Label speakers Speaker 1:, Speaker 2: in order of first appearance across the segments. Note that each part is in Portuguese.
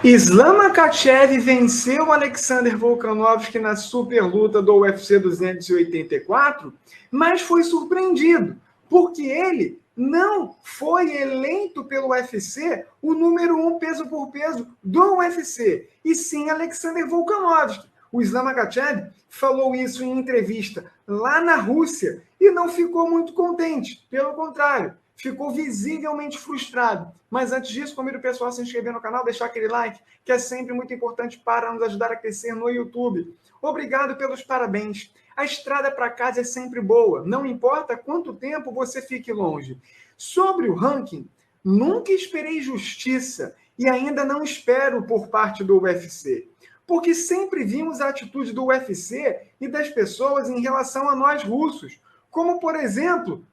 Speaker 1: Islam Makhachev venceu Alexander Volkanovski na superluta do UFC 284, mas foi surpreendido, porque ele não foi eleito pelo UFC o número 1 peso por peso do UFC, e sim Alexander Volkanovski. O Islam Makhachev falou isso em entrevista lá na Rússia e não ficou muito contente, pelo contrário, ficou visivelmente frustrado. Mas antes disso, convido o pessoal a se inscrever no canal, deixar aquele like, que é sempre muito importante para nos ajudar a crescer no YouTube. Obrigado pelos parabéns. A estrada para casa é sempre boa, não importa quanto tempo você fique longe. Sobre o ranking, nunca esperei justiça e ainda não espero por parte do UFC. Porque sempre vimos a atitude do UFC e das pessoas em relação a nós russos, como, por exemplo,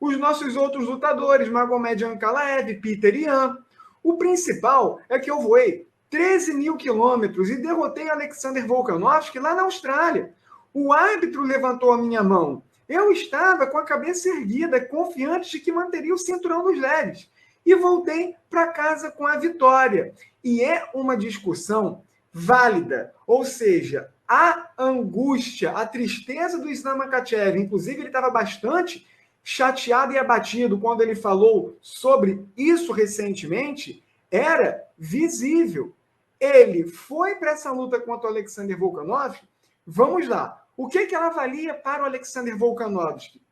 Speaker 1: os nossos outros lutadores, Magomed Ankalaev, Peter Yan. O principal é que eu voei 13 mil quilômetros e derrotei Alexander Volkanovski lá na Austrália. O árbitro levantou a minha mão. Eu estava com a cabeça erguida, confiante de que manteria o cinturão dos leves. E voltei para casa com a vitória. E é uma discussão válida, ou seja, a angústia, a tristeza do Islam Makhachev, inclusive ele estava bastante chateado e abatido quando ele falou sobre isso recentemente, era visível. Ele foi para essa luta contra o Alexander Volkanovski. Vamos lá. O que ela valia para o Alexander Volkanovski?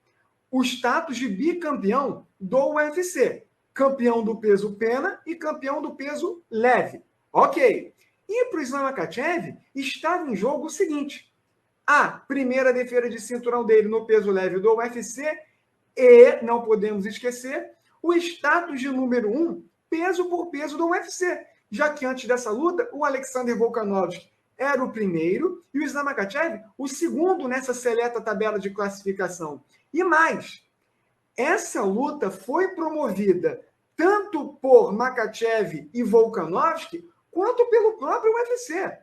Speaker 1: O status de bicampeão do UFC. Campeão do peso pena e campeão do peso leve. Ok. E para o Islam Makhachev, estava em jogo o seguinte: a primeira defesa de cinturão dele no peso leve do UFC e, não podemos esquecer, o status de número 1, peso por peso do UFC, já que antes dessa luta, o Alexander Volkanovski era o primeiro e o Islam Makhachev o segundo nessa seleta tabela de classificação. E mais, essa luta foi promovida tanto por Makhachev e Volkanovski, quanto pelo próprio UFC,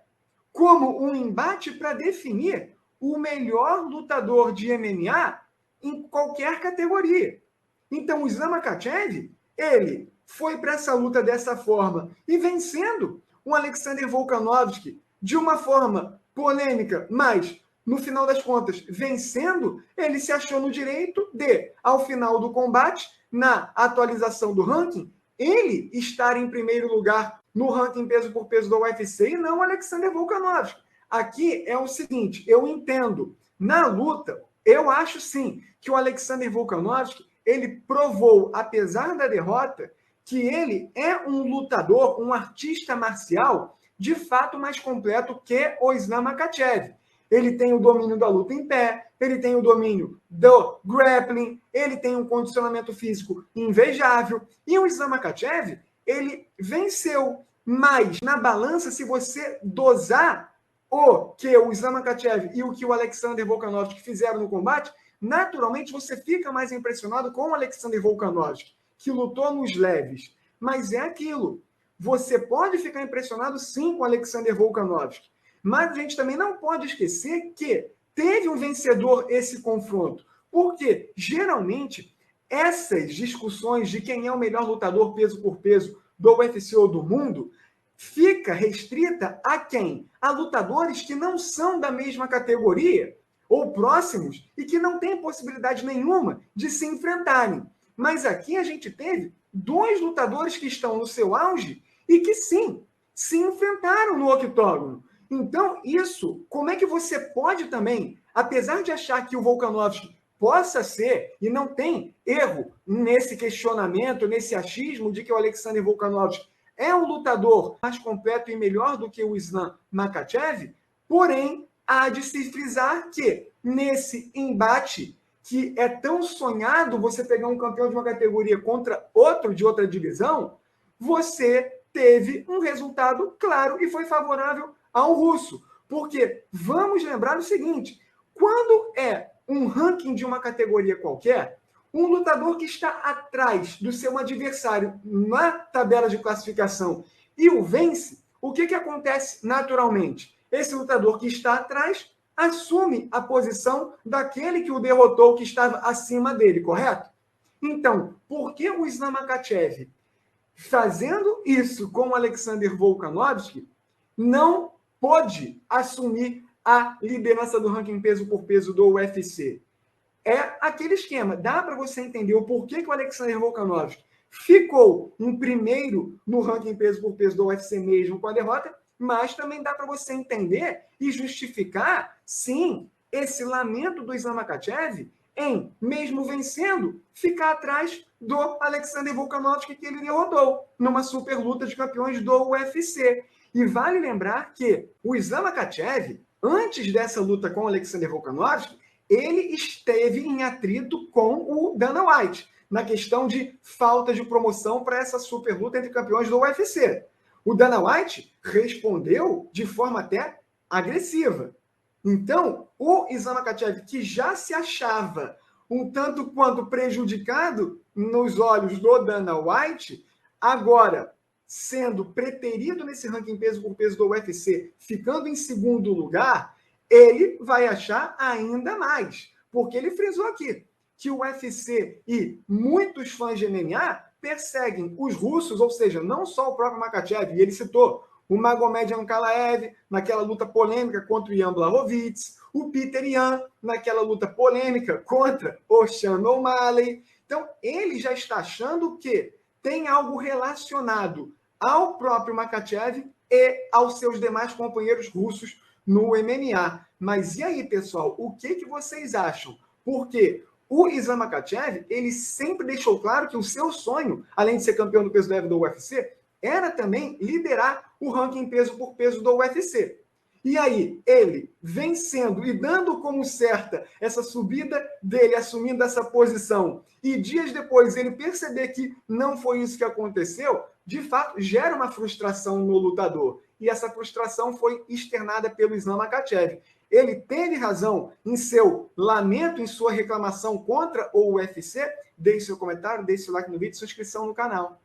Speaker 1: como um embate para definir o melhor lutador de MMA em qualquer categoria. Então, o Islam Makhachev, ele foi para essa luta dessa forma e vencendo o Alexander Volkanovski de uma forma polêmica, mas, no final das contas, vencendo, ele se achou no direito de, ao final do combate, na atualização do ranking, ele estar em primeiro lugar no ranking peso por peso do UFC e não o Alexander Volkanovski. Aqui é o seguinte, eu entendo, na luta, eu acho sim que o Alexander Volkanovski, ele provou, apesar da derrota, que ele é um lutador, um artista marcial, de fato mais completo que o Islam Makhachev. Ele tem o domínio da luta em pé, ele tem o domínio do grappling, ele tem um condicionamento físico invejável. E o Islam Makhachev, ele venceu. Mas, na balança, se você dosar o que o Islam Makhachev e o que o Alexander Volkanovski fizeram no combate, naturalmente você fica mais impressionado com o Alexander Volkanovski, que lutou nos leves. Mas é aquilo. Você pode ficar impressionado, sim, com o Alexander Volkanovski. Mas a gente também não pode esquecer que teve um vencedor esse confronto. Porque, geralmente, essas discussões de quem é o melhor lutador peso por peso do UFC ou do mundo fica restrita a quem? A lutadores que não são da mesma categoria ou próximos e que não têm possibilidade nenhuma de se enfrentarem. Mas aqui a gente teve dois lutadores que estão no seu auge e que, sim, se enfrentaram no octógono. Então, isso, como é que você pode também, apesar de achar que o Volkanovski possa ser, e não tem erro nesse questionamento, nesse achismo de que o Alexander Volkanovski é um lutador mais completo e melhor do que o Islam Makhachev, porém, há de se frisar que, nesse embate que é tão sonhado, você pegar um campeão de uma categoria contra outro de outra divisão, você teve um resultado claro e foi favorável ao russo. Porque vamos lembrar o seguinte, quando é um ranking de uma categoria qualquer, um lutador que está atrás do seu adversário na tabela de classificação e o vence, o que acontece naturalmente? Esse lutador que está atrás assume a posição daquele que o derrotou, que estava acima dele, correto? Então, por que o Islam Makhachev fazendo isso com o Alexander Volkanovski, não pôde assumir a liderança do ranking peso por peso do UFC. É aquele esquema. Dá para você entender o porquê que o Alexander Volkanovski ficou em primeiro no ranking peso por peso do UFC mesmo com a derrota, mas também dá para você entender e justificar, sim, esse lamento do Islam Makhachev em, mesmo vencendo, ficar atrás do Alexander Volkanovski que ele derrotou numa super luta de campeões do UFC. E vale lembrar que o Islam Makhachev, antes dessa luta com o Alexander Volkanovski, ele esteve em atrito com o Dana White, na questão de falta de promoção para essa super luta entre campeões do UFC. O Dana White respondeu de forma até agressiva. Então, o Islam Makhachev, que já se achava um tanto quanto prejudicado nos olhos do Dana White, agora sendo preterido nesse ranking peso por peso do UFC, ficando em segundo lugar, ele vai achar ainda mais, porque ele frisou aqui que o UFC e muitos fãs de MMA perseguem os russos, ou seja, não só o próprio Makhachev, e ele citou o Magomed Ankalaev naquela luta polêmica contra o Jan Blachowicz, o Peter Yan naquela luta polêmica contra o Sean O'Malley. Então, ele já está achando que tem algo relacionado ao próprio Makhachev e aos seus demais companheiros russos no MMA. Mas e aí, pessoal, o que vocês acham? Porque o Islam Makhachev, ele sempre deixou claro que o seu sonho, além de ser campeão do peso leve do UFC, era também liderar o ranking peso por peso do UFC. E aí, ele vencendo e dando como certa essa subida dele, assumindo essa posição, e dias depois ele perceber que não foi isso que aconteceu, de fato, gera uma frustração no lutador. E essa frustração foi externada pelo Islam Makhachev. Ele teve razão em seu lamento, em sua reclamação contra o UFC? Deixe seu comentário, deixe seu like no vídeo e sua inscrição no canal.